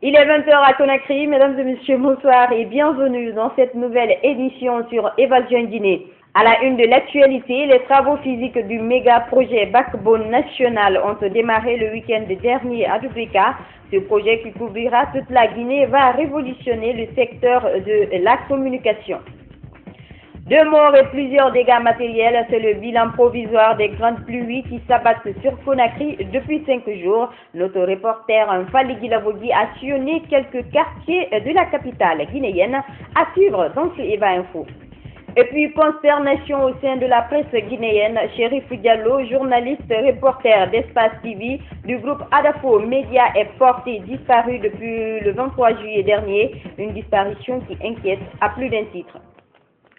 Il est 20 h à Conakry. Mesdames et messieurs, bonsoir et bienvenue dans cette nouvelle édition sur Évasion Guinée. À la une de l'actualité, les travaux physiques du méga projet Backbone National ont démarré le week-end dernier à Dubrika. Ce projet qui couvrira toute la Guinée va révolutionner le secteur de la communication. 2 morts et plusieurs dégâts matériels, c'est le bilan provisoire des grandes pluies qui s'abattent sur Conakry depuis 5 jours. Notre reporter Fali Guilavogi a sillonné quelques quartiers de la capitale guinéenne à suivre dans ce Eva Info. Et puis, consternation au sein de la presse guinéenne. Chérif Diallo, journaliste reporter d'Espace TV du groupe Adafo Média, est porté disparu depuis le 23 juillet dernier. Une disparition qui inquiète à plus d'un titre.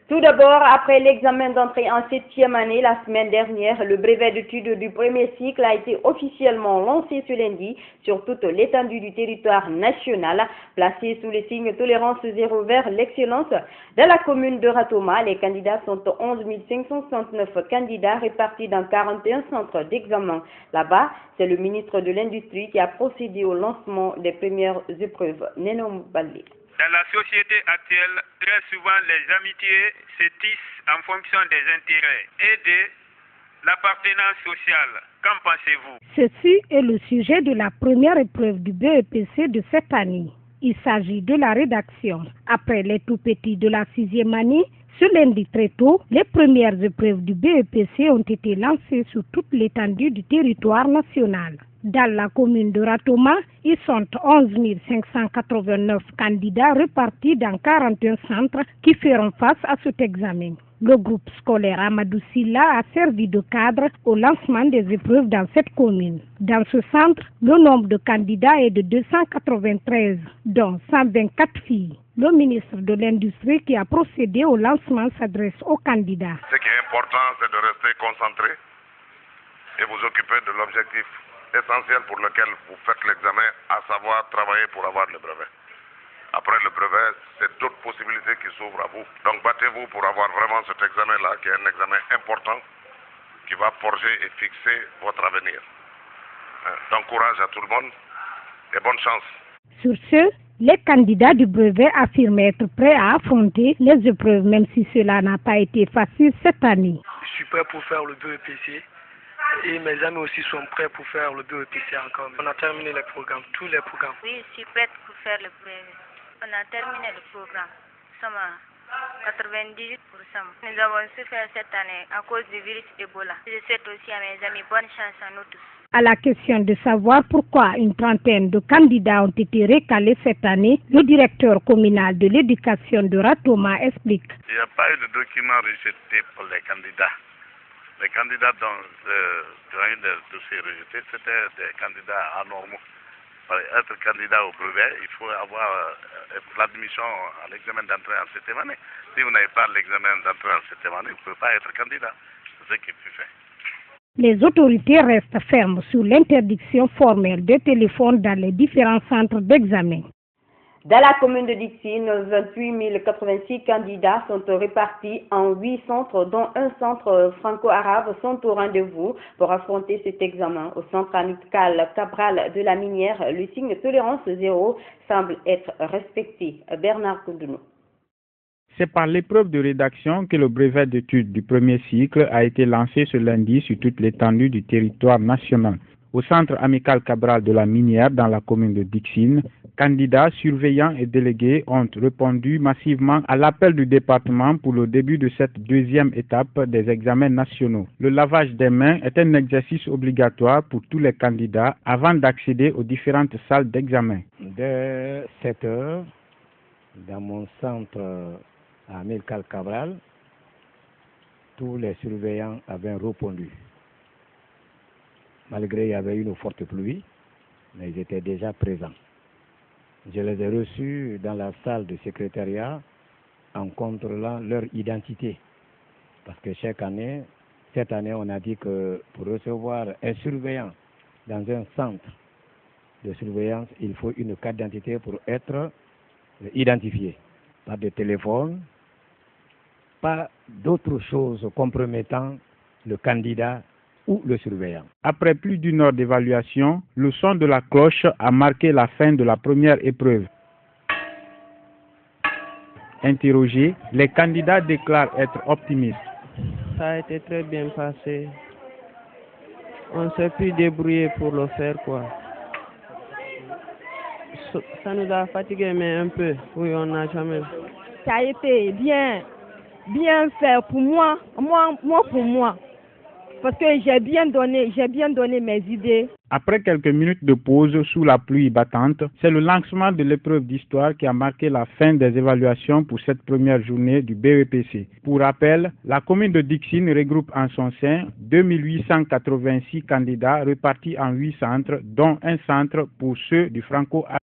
Tout d'abord, après l'examen d'entrée en 7e année la semaine dernière, le brevet d'études du premier cycle a été officiellement lancé ce lundi sur toute l'étendue du territoire national. Placé sous le signe tolérance zéro vers l'excellence, dans la commune de Ratoma, les candidats sont 11 569 candidats répartis dans 41 centres d'examen. Là-bas, c'est le ministre de l'Industrie qui a procédé au lancement des premières épreuves. Nenom Balé. Dans la société actuelle, très souvent les amitiés se tissent en fonction des intérêts et de l'appartenance sociale. Qu'en pensez-vous? Ceci est le sujet de la première épreuve du BEPC de cette année. Il s'agit de la rédaction. Après les tout-petits de la 6e année, ce lundi très tôt, les premières épreuves du BEPC ont été lancées sur toute l'étendue du territoire national. Dans la commune de Ratoma, ils sont 11 589 candidats répartis dans 41 centres qui feront face à cet examen. Le groupe scolaire Amadou Silla a servi de cadre au lancement des épreuves dans cette commune. Dans ce centre, le nombre de candidats est de 293, dont 124 filles. Le ministre de l'Industrie qui a procédé au lancement s'adresse aux candidats. Ce qui est important, c'est de rester concentré et vous occuper de l'objectif essentiel pour lequel vous faites l'examen, à savoir travailler pour avoir le brevet. Après le brevet, c'est d'autres possibilités qui s'ouvrent à vous. Donc battez-vous pour avoir vraiment cet examen-là, qui est un examen important, qui va forger et fixer votre avenir. Donc courage à tout le monde et bonne chance. Sur ce, les candidats du brevet affirment être prêts à affronter les épreuves, même si cela n'a pas été facile cette année. Je suis prêt pour faire le BEPC. Et mes amis aussi sont prêts pour faire le BEPC encore. On a terminé les programmes, tous les programmes. Oui, je suis prête pour faire le brevet. On a terminé le programme. Nous sommes à 98%. Nous avons souffert cette année à cause du virus Ebola. Je souhaite aussi à mes amis bonne chance à nous tous. À la question de savoir pourquoi une trentaine de candidats ont été recalés cette année, le directeur communal de l'éducation de Ratoma explique. Il n'y a pas eu de document rejeté pour les candidats. Les candidats dont eu des dossiers rejetés, c'était des candidats anormaux. Pour être candidat au brevet, il faut avoir l'admission à l'examen d'entrée en 7e année. Si vous n'avez pas l'examen d'entrée en 7e année, vous ne pouvez pas être candidat. C'est ce qui est fait. Les autorités restent fermes sur l'interdiction formelle des téléphones dans les différents centres d'examen. Dans la commune de Dixine, 28 086 candidats sont répartis en 8 centres, dont un centre franco-arabe sont au rendez-vous pour affronter cet examen. Au centre amical Cabral de la Minière, le signe tolérance zéro semble être respecté. Bernard Koundounou. C'est par l'épreuve de rédaction que le brevet d'études du premier cycle a été lancé ce lundi sur toute l'étendue du territoire national. Au centre amical Cabral de la Minière, dans la commune de Dixine, candidats, surveillants et délégués ont répondu massivement à l'appel du département pour le début de cette deuxième étape des examens nationaux. Le lavage des mains est un exercice obligatoire pour tous les candidats avant d'accéder aux différentes salles d'examen. De 7 heures, dans mon centre amical Cabral, tous les surveillants avaient répondu. Malgré qu'il y avait une forte pluie, mais ils étaient déjà présents. Je les ai reçus dans la salle de secrétariat en contrôlant leur identité. Parce que cette année, on a dit que pour recevoir un surveillant dans un centre de surveillance, il faut une carte d'identité pour être identifié. Pas de téléphone, pas d'autre chose compromettant le candidat ou le surveillant. Après plus d'une heure d'évaluation, le son de la cloche a marqué la fin de la première épreuve. Interrogés, les candidats déclarent être optimistes. Ça a été très bien passé. On s'est pu débrouiller pour le faire, quoi. Ça nous a fatigué, mais un peu. Oui, on n'a jamais. Ça a été bien fait pour moi, pour moi. Parce que j'ai bien donné mes idées. Après quelques minutes de pause sous la pluie battante, c'est le lancement de l'épreuve d'histoire qui a marqué la fin des évaluations pour cette première journée du BEPC. Pour rappel, la commune de Dixine regroupe en son sein 2886 candidats répartis en 8 centres, dont un centre pour ceux du franco-arabe.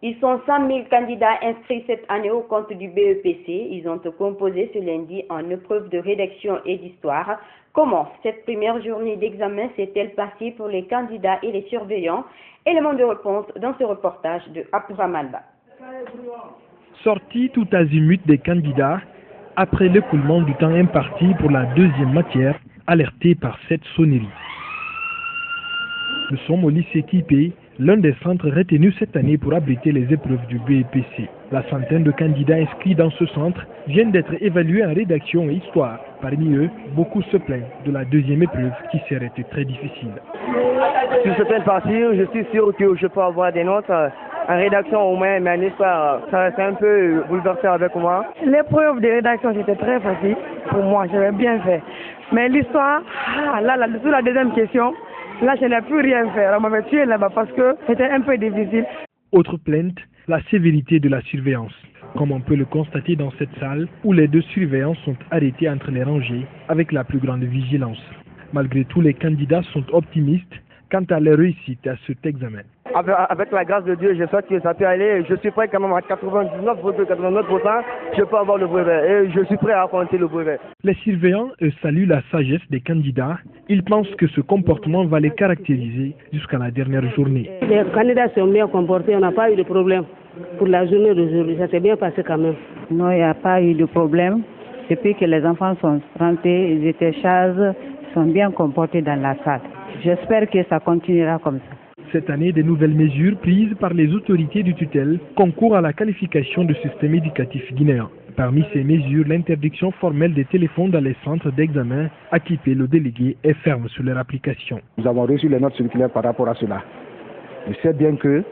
Ils sont 100 000 candidats inscrits cette année au compte du BEPC. Ils ont composé ce lundi en épreuve de rédaction et d'histoire. Comment cette première journée d'examen s'est-elle passée pour les candidats et les surveillants? Élément de réponse dans ce reportage de Abdourahmane Ba. Sortie tout azimut des candidats après l'écoulement du temps imparti pour la deuxième matière, alertés par cette sonnerie. Nous sommes au lycée Kipé, l'un des centres retenus cette année pour abriter les épreuves du BEPC. La centaine de candidats inscrits dans ce centre viennent d'être évalués en rédaction et histoire. Parmi eux, beaucoup se plaignent de la deuxième épreuve qui s'est été très difficile. Sur certaines parties, je suis sûr que je peux avoir des notes. En rédaction au moins, mais en histoire, ça reste un peu bouleversé avec moi. L'épreuve de rédaction, c'était très facile pour moi, j'avais bien fait. Mais l'histoire, sur la deuxième question, là, je n'ai plus rien fait. On m'avait tué là-bas parce que c'était un peu difficile. Autre plainte, la sévérité de la surveillance. Comme on peut le constater dans cette salle où les deux surveillants sont arrêtés entre les rangées avec la plus grande vigilance. Malgré tout, les candidats sont optimistes quant à leur réussite à cet examen. Avec la grâce de Dieu, j'espère que ça peut aller. Je suis prêt quand même à 99,99%, je peux avoir le brevet et je suis prêt à affronter le brevet. Les surveillants saluent la sagesse des candidats. Ils pensent que ce comportement va les caractériser jusqu'à la dernière journée. Les candidats sont bien comportés, on n'a pas eu de problème. Pour la journée d'aujourd'hui, ça s'est bien passé quand même. Non, il n'y a pas eu de problème. Depuis que les enfants sont rentrés, ils étaient sages, ils sont bien comportés dans la salle. J'espère que ça continuera comme ça. Cette année, des nouvelles mesures prises par les autorités du tutelle concourent à la qualification du système éducatif guinéen. Parmi ces mesures, l'interdiction formelle des téléphones dans les centres d'examen, Akipé, le délégué, est ferme sur leur application. Nous avons reçu les notes circulaires par rapport à cela. Je sais bien que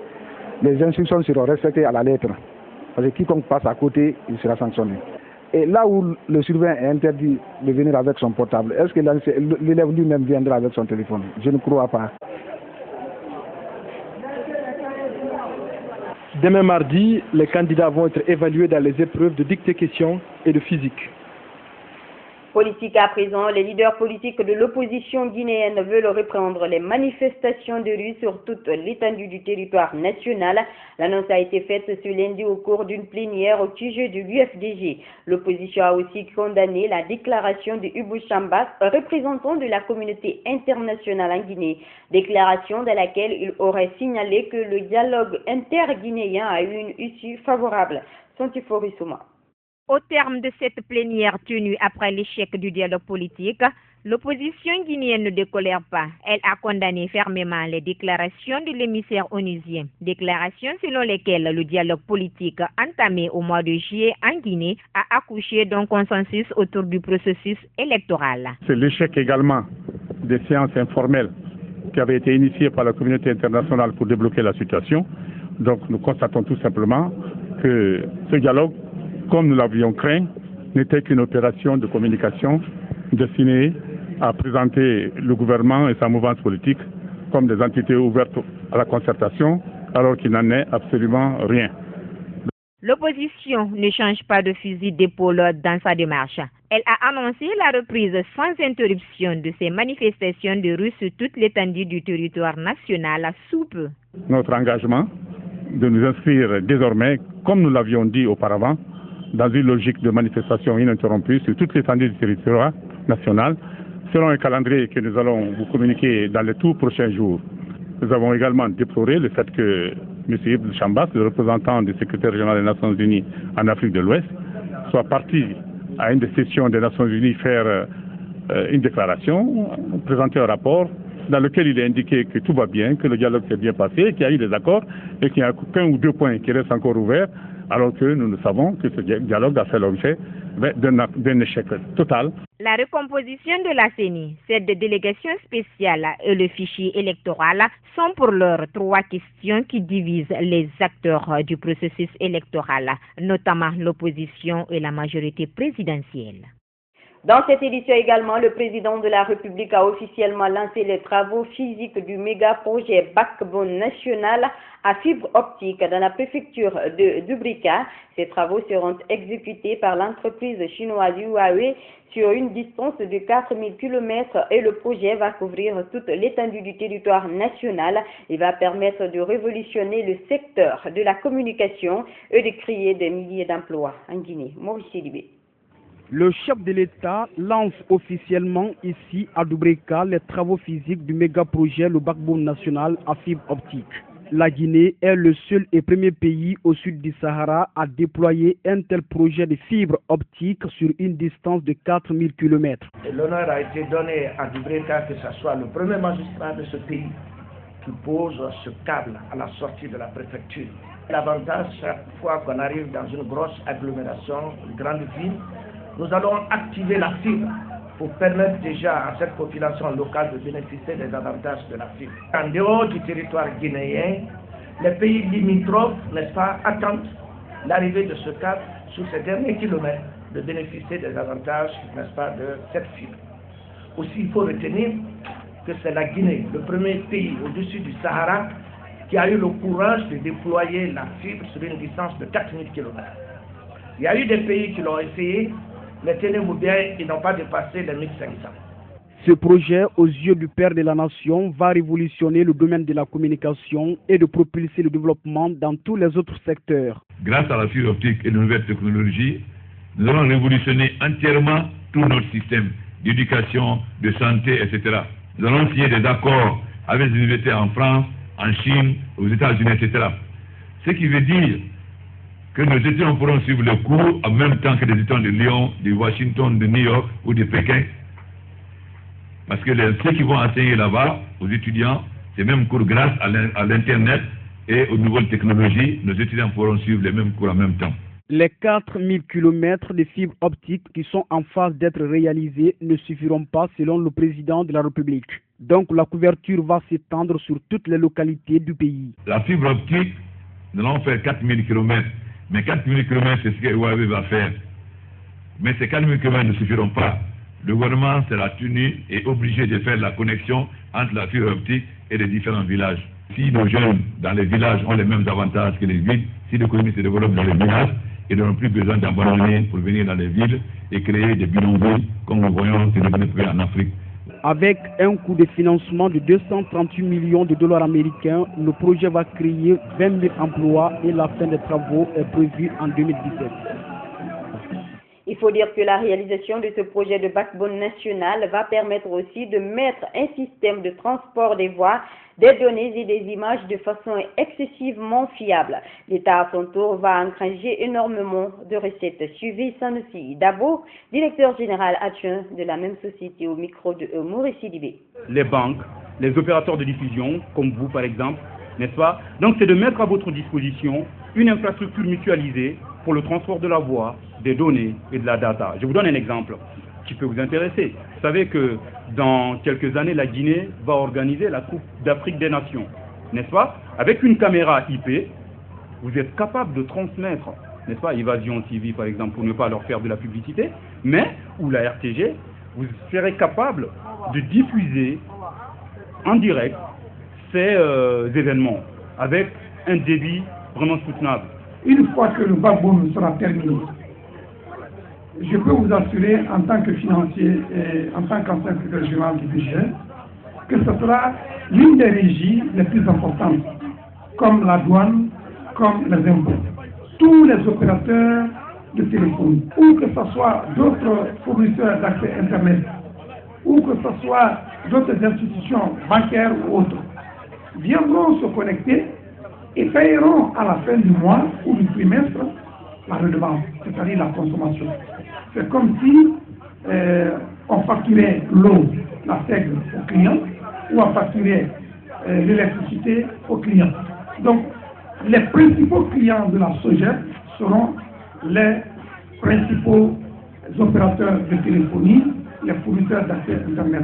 les instructions seront respectées à la lettre. Parce que quiconque passe à côté, il sera sanctionné. Et là où le surveillant est interdit de venir avec son portable, est-ce que l'élève lui-même viendra avec son téléphone? Je ne crois pas. Demain mardi, les candidats vont être évalués dans les épreuves de dictée-question et de physique. Politique à présent, les leaders politiques de l'opposition guinéenne veulent reprendre les manifestations de rue sur toute l'étendue du territoire national. L'annonce a été faite ce lundi au cours d'une plénière au sujet de l'UFDG. L'opposition a aussi condamné la déclaration de Hugo Chambas, représentant de la communauté internationale en Guinée. Déclaration dans laquelle il aurait signalé que le dialogue interguinéen a eu une issue favorable. Santifori Souma. Au terme de cette plénière tenue après l'échec du dialogue politique, l'opposition guinéenne ne décolère pas. Elle a condamné fermement les déclarations de l'émissaire onusien. Déclarations selon lesquelles le dialogue politique entamé au mois de juillet en Guinée a accouché d'un consensus autour du processus électoral. C'est l'échec également des séances informelles qui avaient été initiées par la communauté internationale pour débloquer la situation. Donc nous constatons tout simplement que ce dialogue, comme nous l'avions craint, n'était qu'une opération de communication destinée à présenter le gouvernement et sa mouvance politique comme des entités ouvertes à la concertation, alors qu'il n'en est absolument rien. L'opposition ne change pas de fusil d'épaule dans sa démarche. Elle a annoncé la reprise sans interruption de ces manifestations de rue sur toute l'étendue du territoire national sous peu. Notre engagement de nous inscrire désormais, comme nous l'avions dit auparavant, dans une logique de manifestation ininterrompue sur toute l'étendue du territoire national, selon un calendrier que nous allons vous communiquer dans les tout prochains jours. Nous avons également déploré le fait que M. Ibn Chambas, le représentant du secrétaire général des Nations Unies en Afrique de l'Ouest, soit parti à une des sessions des Nations Unies faire une déclaration, présenter un rapport dans lequel il est indiqué que tout va bien, que le dialogue s'est bien passé, qu'il y a eu des accords et qu'il y a qu'un ou deux points qui restent encore ouverts, alors que nous savons que ce dialogue a fait l'objet d'un échec total. La recomposition de la CENI, cette délégation spéciale et le fichier électoral sont pour l'heure 3 questions qui divisent les acteurs du processus électoral, notamment l'opposition et la majorité présidentielle. Dans cette édition également, le président de la République a officiellement lancé les travaux physiques du méga-projet Backbone national à fibre optique dans la préfecture de Dubrika. Ces travaux seront exécutés par l'entreprise chinoise Huawei sur une distance de 4000 km et le projet va couvrir toute l'étendue du territoire national et va permettre de révolutionner le secteur de la communication et de créer des milliers d'emplois en Guinée. Maurice Sidibé. Le chef de l'État lance officiellement ici à Dubrika les travaux physiques du méga-projet le Backbone national à fibre optique. La Guinée est le seul et premier pays au sud du Sahara à déployer un tel projet de fibre optique sur une distance de 4000 km. L'honneur a été donné à Dubrika que ce soit le premier magistrat de ce pays qui pose ce câble à la sortie de la préfecture. L'avantage, chaque fois qu'on arrive dans une grosse agglomération, une grande ville, nous allons activer la fibre pour permettre déjà à cette population locale de bénéficier des avantages de la fibre. En dehors du territoire guinéen, les pays limitrophes, n'est-ce pas, attendent l'arrivée de ce câble sur ces derniers kilomètres de bénéficier des avantages, n'est-ce pas, de cette fibre. Aussi, il faut retenir que c'est la Guinée, le premier pays au-dessus du Sahara, qui a eu le courage de déployer la fibre sur une distance de 4000 km. Il y a eu des pays qui l'ont essayé, mais tenez-vous bien, ils n'ont pas dépassé les 1500. Ce projet, aux yeux du père de la nation, va révolutionner le domaine de la communication et de propulser le développement dans tous les autres secteurs. Grâce à la fibre optique et de nouvelles technologies, nous allons révolutionner entièrement tout notre système d'éducation, de santé, etc. Nous allons signer des accords avec les universités en France, en Chine, aux États-Unis, etc. Ce qui veut dire que nos étudiants pourront suivre le cours en même temps que les étudiants de Lyon, de Washington, de New York ou de Pékin. Parce que ceux qui vont enseigner là-bas aux étudiants, c'est même cours grâce à l'Internet et aux nouvelles technologies, nos étudiants pourront suivre les mêmes cours en même temps. Les 4000 km de fibres optiques qui sont en phase d'être réalisés ne suffiront pas selon le président de la République. Donc la couverture va s'étendre sur toutes les localités du pays. La fibre optique, nous allons faire 4000 km. Mais 4000 km, c'est ce que Huawei va faire. Mais ces 4000 km ne suffiront pas. Le gouvernement sera tenu et obligé de faire la connexion entre la fibre optique et les différents villages. Si nos jeunes dans les villages ont les mêmes avantages que les villes, si l'économie se développe dans les villages, ils n'auront plus besoin d'abandonner pour venir dans les villes et créer des bidonvilles comme nous voyons se développer en Afrique. Avec un coût de financement de 238 millions de dollars américains, le projet va créer 20 000 emplois et la fin des travaux est prévue en 2017. Il faut dire que la réalisation de ce projet de backbone national va permettre aussi de mettre un système de transport des voix, des données et des images de façon excessivement fiable. L'État, à son tour, va engranger énormément de recettes. Suivez Sanoussi Dabo, directeur général adjoint de la même société au micro de Maurice Sidibé. Les banques, les opérateurs de diffusion, comme vous par exemple, n'est-ce pas? Donc c'est de mettre à votre disposition une infrastructure mutualisée pour le transport de la voix, des données et de la data. Je vous donne un exemple qui peut vous intéresser. Vous savez que dans quelques années, la Guinée va organiser la Coupe d'Afrique des Nations, n'est-ce pas? Avec une caméra IP, vous êtes capable de transmettre, n'est-ce pas, Évasion TV par exemple, pour ne pas leur faire de la publicité, mais, ou la RTG, vous serez capable de diffuser en direct ces événements avec un débit vraiment soutenable. Une fois que le backbone sera terminé, je peux vous assurer en tant que financier et en tant qu'ancien secrétaire général du budget que ce sera l'une des régies les plus importantes, comme la douane, comme les impôts. Tous les opérateurs de téléphonie, ou que ce soit d'autres fournisseurs d'accès Internet, ou que ce soit d'autres institutions bancaires ou autres, viendront se connecter et paieront à la fin du mois ou du trimestre la redevance, c'est-à-dire la consommation. C'est comme si on facturait l'eau, la seigle aux clients, ou on facturait l'électricité aux clients. Donc, les principaux clients de la SOGEP seront les principaux opérateurs de téléphonie, les fournisseurs d'accès Internet.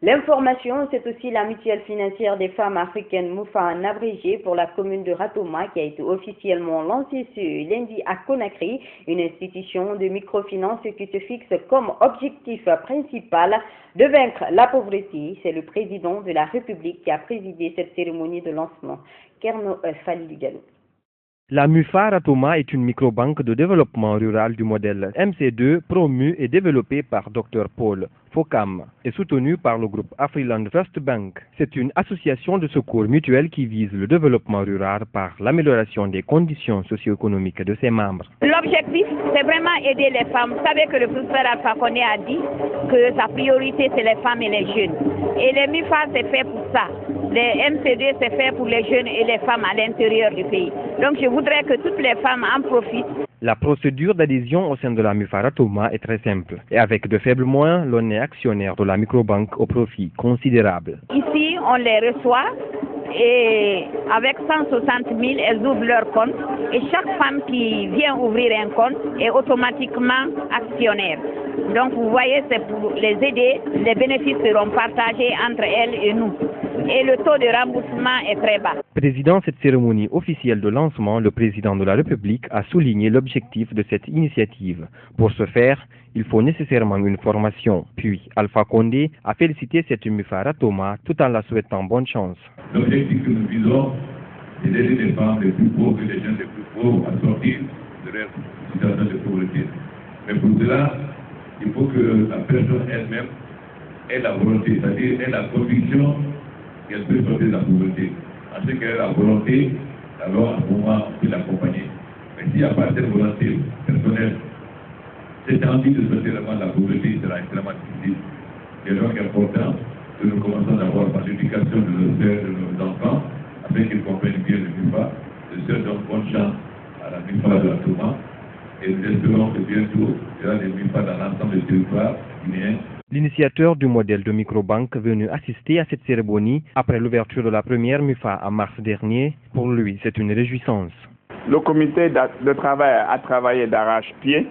L'information, c'est aussi la mutuelle financière des femmes africaines MUFA en abrégé pour la commune de Ratoma qui a été officiellement lancée ce lundi à Conakry, une institution de microfinance qui se fixe comme objectif principal de vaincre la pauvreté. C'est le président de la République qui a présidé cette cérémonie de lancement. Kerno Falilou Diallo. La MUFA Ratoma est une microbanque de développement rural du modèle MC2 promu et développé par Dr Paul Fokam et soutenu par le groupe Afriland First Bank. C'est une association de secours mutuel qui vise le développement rural par l'amélioration des conditions socio-économiques de ses membres. L'objectif, c'est vraiment aider les femmes. Vous savez que le professeur Alpha Condé a dit que sa priorité, c'est les femmes et les jeunes. Et les MUFA, c'est fait pour ça. Les MCD, c'est fait pour les jeunes et les femmes à l'intérieur du pays. Donc je voudrais que toutes les femmes en profitent. La procédure d'adhésion au sein de la MUFA Ratoma est très simple. Et avec de faibles moyens, l'on est actionnaire de la microbanque au profit considérable. Ici, on les reçoit et avec 160 000, elles ouvrent leur compte. Et chaque femme qui vient ouvrir un compte est automatiquement actionnaire. Donc vous voyez, c'est pour les aider. Les bénéfices seront partagés entre elles et nous. Et le taux de remboursement est très bas. Présidant cette cérémonie officielle de lancement, le président de la République a souligné l'objectif de cette initiative. Pour ce faire, il faut nécessairement une formation. Puis, Alpha Condé a félicité cette MUFA Ratoma tout en la souhaitant bonne chance. L'objectif que nous visons, c'est d'aider les femmes les plus pauvres et les jeunes les plus pauvres à sortir de leur situation de pauvreté. Mais pour cela, il faut que la personne elle-même ait la volonté, c'est-à-dire ait la conviction qu'elle peut sortir de la pauvreté. En ce qu'elle a la volonté, alors à ce moment, on peut l'accompagner. Mais s'il n'y a pas cette volonté personnelle, cette envie de sortir vraiment de la pauvreté sera extrêmement difficile. Il est donc important que nous commençons d'abord par l'éducation de nos sœurs, de nos enfants, afin qu'ils comprennent bien le MUFA. Les sœurs donnent bonne chance à la MUFA de Ratoma. Et nous espérons que bientôt, il y aura des MUFA dans l'ensemble des territoires guinéens. L'initiateur du modèle de microbanque venu assister à cette cérémonie après l'ouverture de la première MUFA en mars dernier, pour lui, c'est une réjouissance. Le comité de travail a travaillé d'arrache-pied,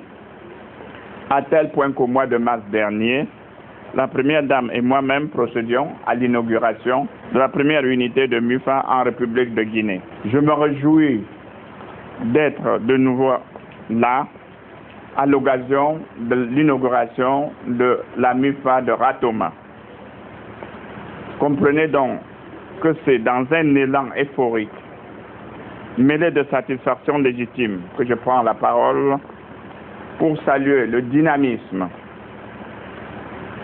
à tel point qu'au mois de mars dernier, la première dame et moi-même procédions à l'inauguration de la première unité de MUFA en République de Guinée. Je me réjouis d'être de nouveau là, à l'occasion de l'inauguration de la MUFA de Ratoma. Comprenez donc que c'est dans un élan euphorique, mêlé de satisfaction légitime, que je prends la parole pour saluer le dynamisme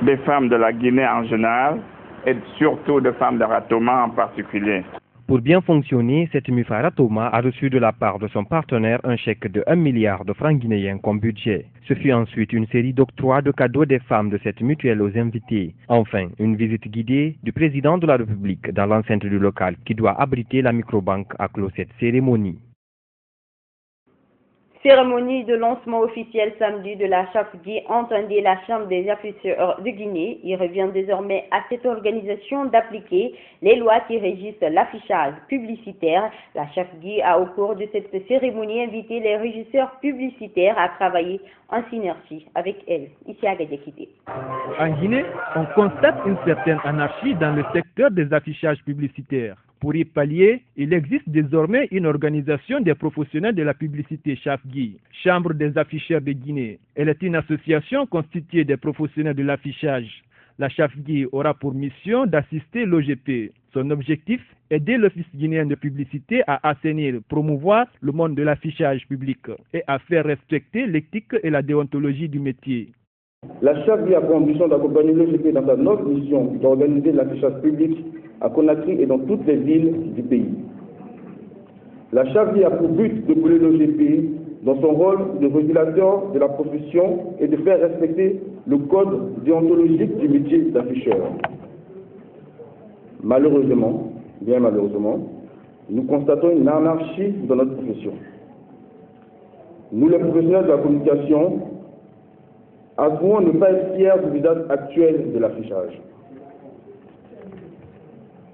des femmes de la Guinée en général et surtout des femmes de Ratoma en particulier. Pour bien fonctionner, cette MUFA Ratoma a reçu de la part de son partenaire un chèque de 1 milliard de francs guinéens comme budget. Ce fut ensuite une série d'octrois de cadeaux des femmes de cette mutuelle aux invités. Enfin, une visite guidée du président de la République dans l'enceinte du local qui doit abriter la microbanque a clos cette cérémonie. Cérémonie de lancement officiel samedi de la CHAFGI entendait la Chambre des afficheurs de Guinée. Il revient désormais à cette organisation d'appliquer les lois qui régissent l'affichage publicitaire. La CHAFGI a au cours de cette cérémonie invité les régisseurs publicitaires à travailler en synergie avec elle. Ici à Gadiakité. En Guinée, on constate une certaine anarchie dans le secteur des affichages publicitaires. Pour y pallier, il existe désormais une organisation des professionnels de la publicité CHAFGI, Chambre des afficheurs de Guinée. Elle est une association constituée des professionnels de l'affichage. La CHAFGI aura pour mission d'assister l'OGP. Son objectif, aider l'Office guinéen de publicité à assainir, promouvoir le monde de l'affichage public et à faire respecter l'éthique et la déontologie du métier. La CHAFGI a pour ambition d'accompagner l'OGP dans sa noble mission d'organiser l'affichage public à Conakry et dans toutes les villes du pays. La CHAFGI a pour but de d'épauler l'OGP dans son rôle de régulateur de la profession et de faire respecter le code déontologique du métier d'afficheur. Malheureusement, bien malheureusement, nous constatons une anarchie dans notre profession. Nous, les professionnels de la communication, Avouons ne pas être fiers du visage actuel de l'affichage.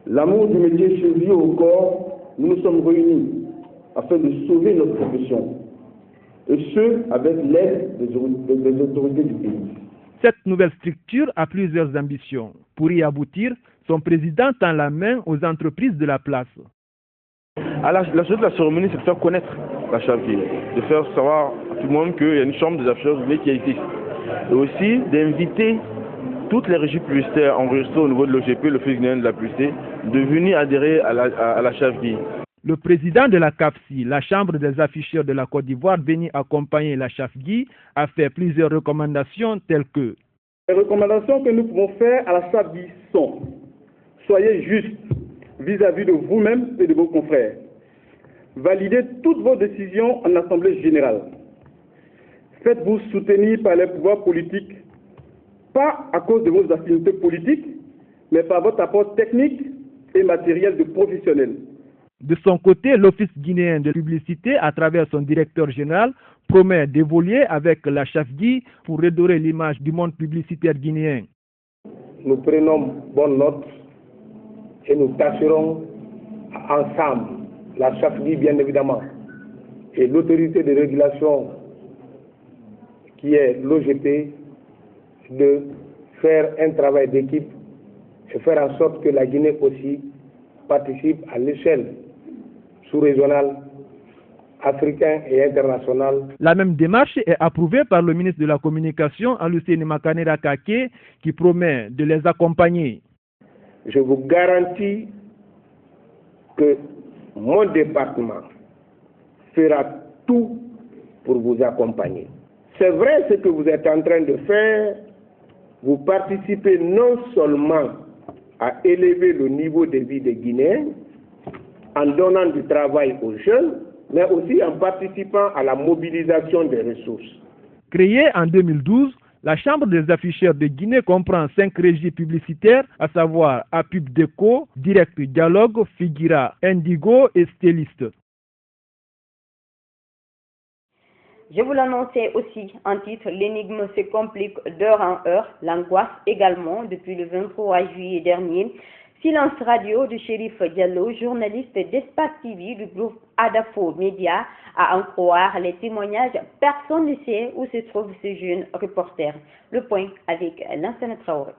L'amour du métier chevillé au corps, nous nous sommes réunis afin de sauver notre profession, et ce, avec l'aide des autorités du pays. Cette nouvelle structure a plusieurs ambitions. Pour y aboutir, son président tend la main aux entreprises de la place. La chose de la cérémonie, c'est de faire connaître la Chavguie, de faire savoir à tout le monde qu'il y a une chambre des afficheurs qui existe. Et aussi d'inviter toutes les régies publicitaires enregistrées au niveau de l'OGP, l'Office guinéen de la publicité, de venir adhérer à la Chavguie. Le président de la CAPSI, la Chambre des afficheurs de la Côte d'Ivoire, venu accompagner la Chavguie, a fait plusieurs recommandations telles que... Les recommandations que nous pouvons faire à la Chavguie sont: soyez juste vis-à-vis de vous-même et de vos confrères. Validez toutes vos décisions en assemblée générale. Faites-vous soutenir par les pouvoirs politiques, pas à cause de vos affinités politiques, mais par votre apport technique et matériel de professionnels. De son côté, l'Office guinéen de publicité, à travers son directeur général, promet d'évoluer avec la Chavguie pour redorer l'image du monde publicitaire guinéen. Nous prenons bonne note et nous tâcherons ensemble, la Chavguie bien évidemment, et l'autorité de régulation qui est l'OGP, de faire un travail d'équipe et faire en sorte que la Guinée aussi participe à l'échelle sous-régionale, africaine et internationale. La même démarche est approuvée par le ministre de la Communication, Aluseni Makanera Kake, qui promet de les accompagner. Je vous garantis que mon département fera tout pour vous accompagner. C'est vrai ce que vous êtes en train de faire. Vous participez non seulement à élever le niveau de vie des Guinéens, en donnant du travail aux jeunes, mais aussi en participant à la mobilisation des ressources. Créée en 2012, la Chambre des afficheurs de Guinée comprend 5 régies publicitaires, à savoir Apub Deco, Direct Dialogue, Figuira, Indigo et Stéliste. Je vous l'annonçais aussi en titre, l'énigme se complique d'heure en heure, l'angoisse également depuis le 23 juillet dernier. Silence radio de Chérif Diallo, journaliste d'Espace TV du groupe Adafo Média, à en croire les témoignages. Personne ne sait où se trouve ce jeune reporter. Le point avec Lansana Traoré.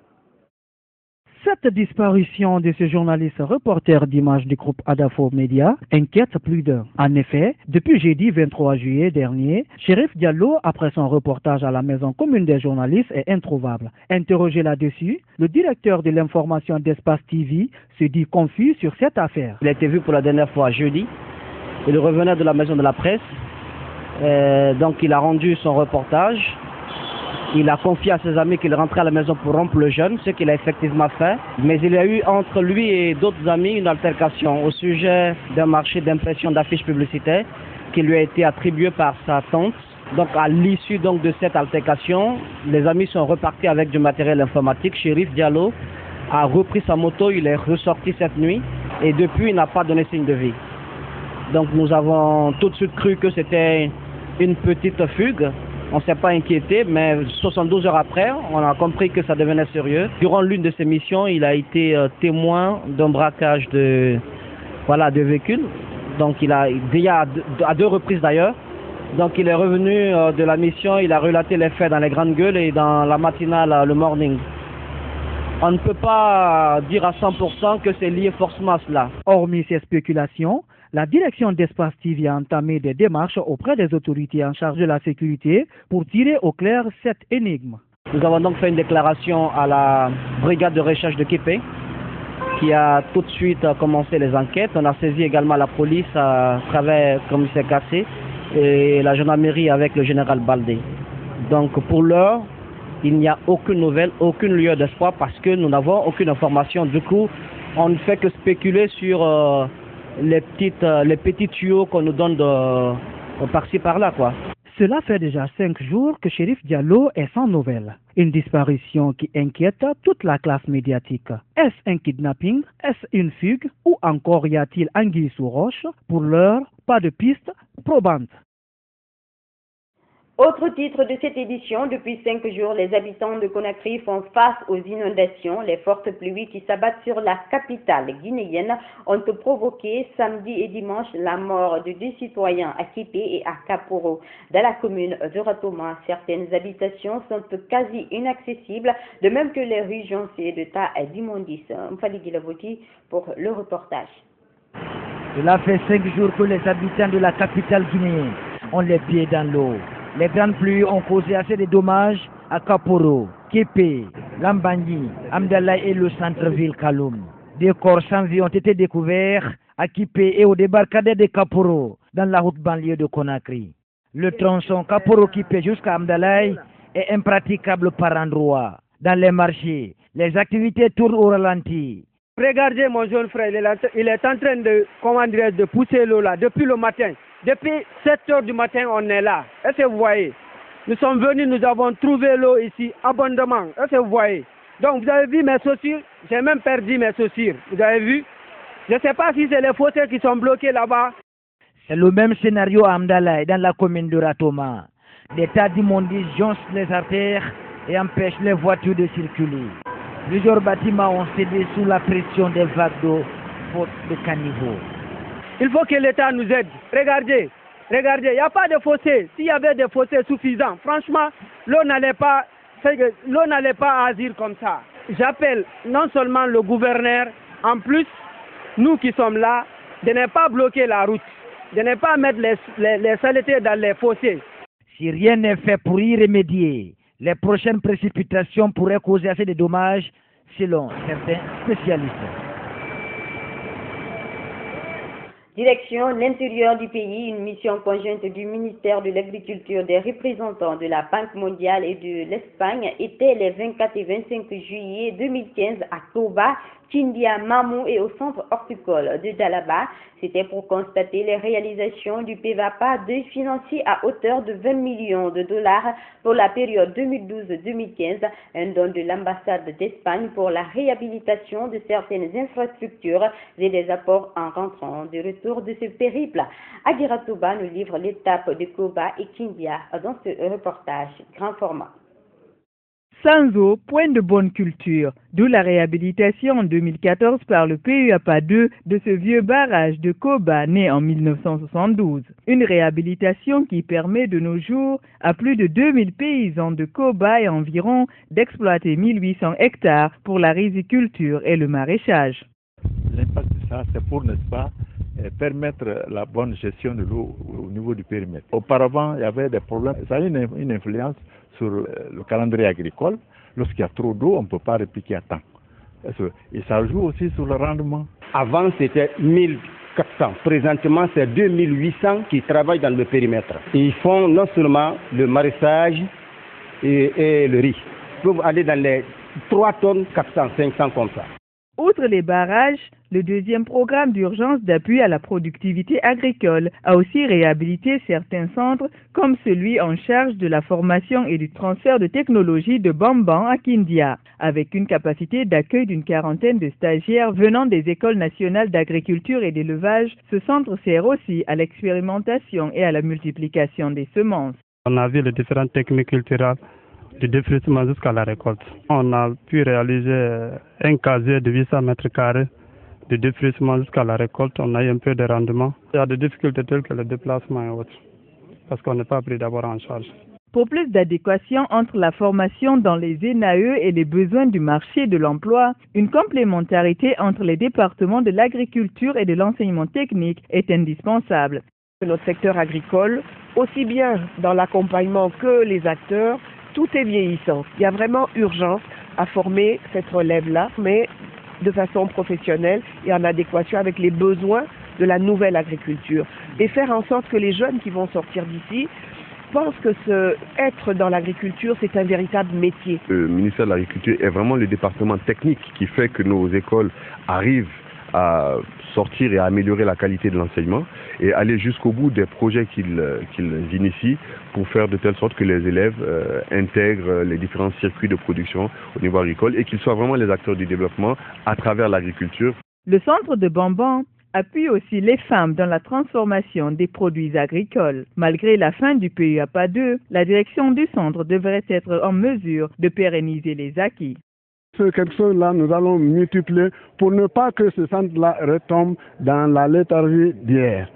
Cette disparition de ce journaliste reporter d'images du groupe Adafo Média inquiète plus d'un. En effet, depuis jeudi 23 juillet dernier, Chérif Diallo, après son reportage à la maison commune des journalistes, est introuvable. Interrogé là-dessus, le directeur de l'information d'Espace TV se dit confus sur cette affaire. Il a été vu pour la dernière fois jeudi. Il revenait de la maison de la presse. Donc il a rendu son reportage. Il a confié à ses amis qu'il rentrait à la maison pour rompre le jeûne, ce qu'il a effectivement fait. Mais il y a eu entre lui et d'autres amis une altercation au sujet d'un marché d'impression d'affiches publicitaires qui lui a été attribué par sa tante. Donc à l'issue de cette altercation, les amis sont repartis avec du matériel informatique. Chérif Diallo a repris sa moto, il est ressorti cette nuit et depuis il n'a pas donné signe de vie. Donc nous avons tout de suite cru que c'était une petite fugue. On ne s'est pas inquiété, mais 72 heures après, on a compris que ça devenait sérieux. Durant l'une de ses missions, il a été témoin d'un braquage de véhicules. Donc il a à 2 reprises d'ailleurs. Donc il est revenu de la mission, il a relaté les faits dans les grandes gueules et dans la matinale, le morning. On ne peut pas dire à 100% que c'est lié forcément à cela. Hormis ces spéculations, la direction d'Espace TV a entamé des démarches auprès des autorités en charge de la sécurité pour tirer au clair cette énigme. Nous avons donc fait une déclaration à la brigade de recherche de Képé qui a tout de suite commencé les enquêtes. On a saisi également la police à travers le commissaire Kassé et la gendarmerie avec le général Baldé. Donc pour l'heure, il n'y a aucune nouvelle, aucune lueur d'espoir parce que nous n'avons aucune information. Du coup, on ne fait que spéculer sur les petits tuyaux qu'on nous donne par-ci par-là, quoi. Cela fait déjà 5 jours que Chérif Diallo est sans nouvelles. Une disparition qui inquiète toute la classe médiatique. Est-ce un kidnapping? Est-ce une fugue? Ou encore y a-t-il anguille sous roche? Pour l'heure, pas de piste probante. Autre titre de cette édition, depuis 5 jours, les habitants de Conakry font face aux inondations. Les fortes pluies qui s'abattent sur la capitale guinéenne ont provoqué samedi et dimanche la mort de 2 citoyens à Kipé et à Kaporo. Dans la commune de Ratoma, certaines habitations sont quasi inaccessibles, de même que les rues jonchées de tas d'immondices. Mfalidi Lavoti pour le reportage. Cela fait 5 jours que les habitants de la capitale guinéenne ont les pieds dans l'eau. Les grandes pluies ont causé assez de dommages à Kaporo, Képé, Lambangui, Amdallah et le centre-ville Kaloum. Des corps sans vie ont été découverts à Kipé et au débarcadère de Kaporo, dans la route banlieue de Conakry. Le tronçon Kaporo-Kipé jusqu'à Amdallah est impraticable par endroits. Dans les marchés, les activités tournent au ralenti. Regardez mon jeune frère, il est en train de pousser l'eau là depuis le matin. Depuis 7 heures du matin, on est là. Est-ce que vous voyez? Nous sommes venus, nous avons trouvé l'eau ici abondamment. Est-ce que vous voyez? Donc vous avez vu mes chaussures? J'ai même perdu mes chaussures. Vous avez vu? Je ne sais pas si c'est les fossés qui sont bloqués là-bas. C'est le même scénario à Amdallah, dans la commune de Ratoma. Des tas d'immondices jonchent les artères et empêchent les voitures de circuler. Plusieurs bâtiments ont cédé sous la pression des vagues d'eau, faute de caniveau. Il faut que l'État nous aide. Regardez, il n'y a pas de fossé. S'il y avait des fossés suffisants, franchement, l'eau n'allait pas agir comme ça. J'appelle non seulement le gouverneur, en plus, nous qui sommes là, de ne pas bloquer la route, de ne pas mettre les saletés dans les fossés. Si rien n'est fait pour y remédier, les prochaines précipitations pourraient causer assez de dommages, selon certains spécialistes. Direction l'intérieur du pays, une mission conjointe du ministère de l'Agriculture, des représentants de la Banque mondiale et de l'Espagne était les 24 et 25 juillet 2015 à Koba, Kindia, Mamou et au centre horticole de Dalaba. C'était pour constater les réalisations du PEVAPA 2 financier à hauteur de 20 millions de dollars pour la période 2012-2015, un don de l'ambassade d'Espagne pour la réhabilitation de certaines infrastructures et des apports en rentrant de retour de ce périple. Agiratouba nous livre l'étape de Koba et Kindia dans ce reportage grand format. Sans eau, point de bonne culture, d'où la réhabilitation en 2014 par le PEVAPA 2 de ce vieux barrage de Koba né en 1972. Une réhabilitation qui permet de nos jours à plus de 2000 paysans de Koba et environ d'exploiter 1800 hectares pour la riziculture et le maraîchage. L'impact de ça, c'est pour, n'est-ce pas, permettre la bonne gestion de l'eau au niveau du périmètre. Auparavant, il y avait des problèmes. Ça a une influence sur le calendrier agricole. Lorsqu'il y a trop d'eau, on ne peut pas répliquer à temps. Et ça joue aussi sur le rendement. Avant, c'était 1400. Présentement, c'est 2800 qui travaillent dans le périmètre. Et ils font non seulement le maraîchage et le riz. Ils peuvent aller dans les 3 tonnes, 400, 500 comme ça. Outre les barrages, le deuxième programme d'urgence d'appui à la productivité agricole a aussi réhabilité certains centres comme celui en charge de la formation et du transfert de technologie de Bamban à Kindia. Avec une capacité d'accueil d'une quarantaine de stagiaires venant des écoles nationales d'agriculture et d'élevage, ce centre sert aussi à l'expérimentation et à la multiplication des semences. On a vu les différentes techniques culturelles du défrichement jusqu'à la récolte. On a pu réaliser un casier de 800 mètres carrés de défrichement jusqu'à la récolte. On a eu un peu de rendement. Il y a des difficultés telles que le déplacement et autres, parce qu'on n'est pas pris d'abord en charge. Pour plus d'adéquation entre la formation dans les NAE et les besoins du marché de l'emploi, une complémentarité entre les départements de l'agriculture et de l'enseignement technique est indispensable. Notre secteur agricole, aussi bien dans l'accompagnement que les acteurs, tout est vieillissant. Il y a vraiment urgence à former cette relève-là, mais de façon professionnelle et en adéquation avec les besoins de la nouvelle agriculture. Et faire en sorte que les jeunes qui vont sortir d'ici pensent que être dans l'agriculture, c'est un véritable métier. Le ministère de l'Agriculture est vraiment le département technique qui fait que nos écoles arrivent à sortir et à améliorer la qualité de l'enseignement et aller jusqu'au bout des projets qu'ils initient pour faire de telle sorte que les élèves intègrent les différents circuits de production au niveau agricole et qu'ils soient vraiment les acteurs du développement à travers l'agriculture. Le centre de Bamban appuie aussi les femmes dans la transformation des produits agricoles. Malgré la fin du PUAPA 2, la direction du centre devrait être en mesure de pérenniser les acquis. C'est quelque chose-là, nous allons multiplier pour ne pas que ce centre-là retombe dans la léthargie d'hier.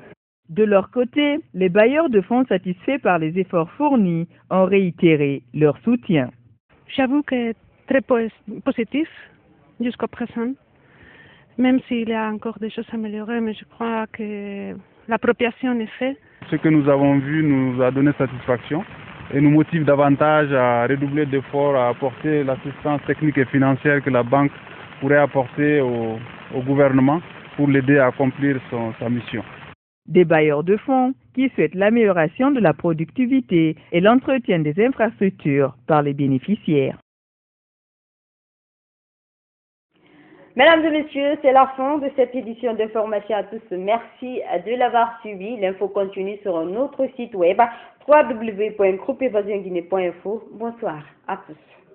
De leur côté, les bailleurs de fonds satisfaits par les efforts fournis ont réitéré leur soutien. J'avoue que très positif jusqu'à présent, même s'il y a encore des choses à améliorer, mais je crois que l'appropriation est faite. Ce que nous avons vu nous a donné satisfaction et nous motive davantage à redoubler d'efforts, à apporter l'assistance technique et financière que la banque pourrait apporter au gouvernement pour l'aider à accomplir sa mission. Des bailleurs de fonds qui souhaitent l'amélioration de la productivité et l'entretien des infrastructures par les bénéficiaires. Mesdames et messieurs, c'est la fin de cette édition d'information à tous. Merci de l'avoir suivi. L'info continue sur notre site web www.groupeevasionguinée.info. Bonsoir à tous.